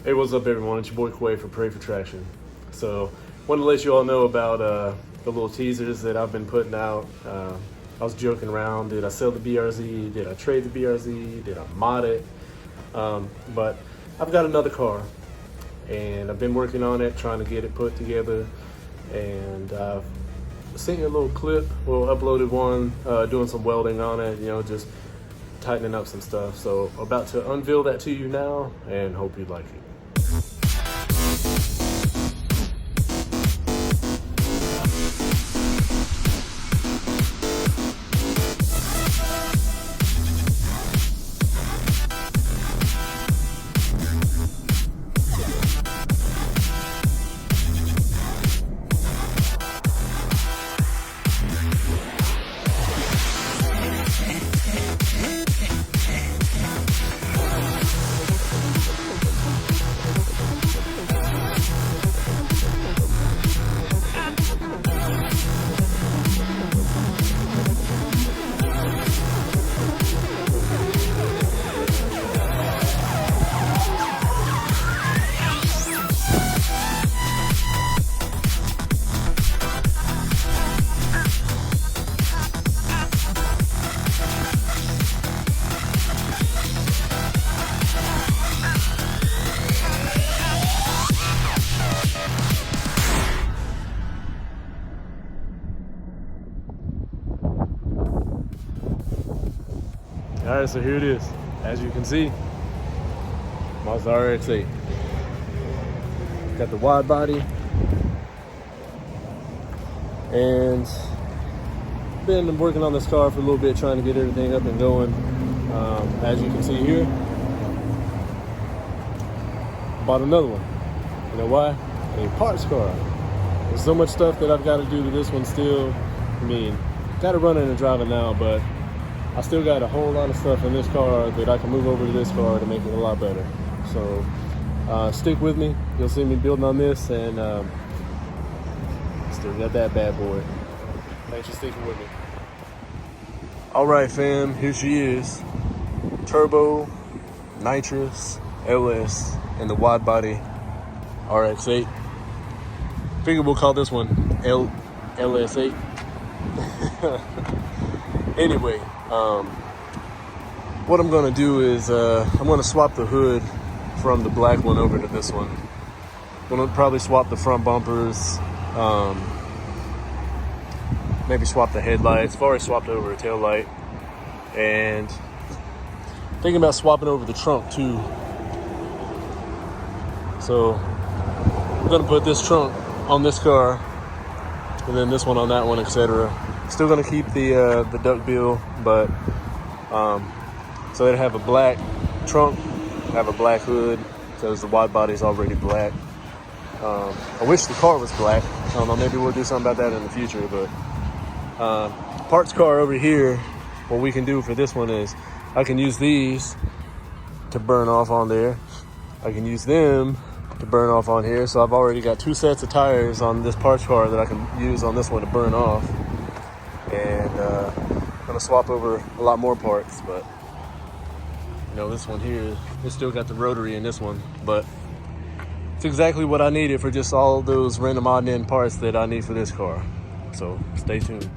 Hey, what's up, everyone? It's your boy Quay for Pray for Traction. So, wanted to let you all know about the little teasers that I've been putting out. I was joking around. Did I sell the BRZ? Did I trade the BRZ? Did I mod it? But I've got another car, and I've been working on it, trying to get it put together. And I've sent you a little clip. Well, uploaded one, doing some welding on it. You know, just tightening up some stuff. So, about to unveil that to you now, and hope you like it. All right, so here it is. As you can see, Mazda RX-8. Got the wide body, and been working on this car for a little bit, trying to get everything up and going. As you can see here, bought another one. You know why? A parts car. There's so much stuff that I've got to do to this one still. I mean, got to run it and drive it now, but I still got a whole lot of stuff in this car that I can move over to this car to make it a lot better. So stick with me. You'll see me building on this, and still got that bad boy. Thanks for sticking with me. All right, fam, here she is. Turbo, nitrous, LS, and the wide body RX-8. Figure we'll call this one LS8. Anyway, what I'm gonna do is I'm gonna swap the hood from the black one over to this one. I'm gonna probably swap the front bumpers, maybe swap the headlights. I've already swapped over a tail light, and thinking about swapping over the trunk too. So I'm gonna put this trunk on this car, and then this one on that one, etc. Still gonna keep the duckbill, but so they have a black trunk, have a black hood, because the wide body's already black. I wish the car was black. I don't know, maybe we'll do something about that in the future, but parts car over here, what we can do for this one is I can use these to burn off on there. I can use them to burn off on here. So I've already got 2 sets of tires on this parts car that I can use on this one to burn off. And I'm gonna swap over a lot more parts, but you know, this one here, it's still got the rotary in this one, but it's exactly what I needed for just all those random odd end parts that I need for this car. So stay tuned.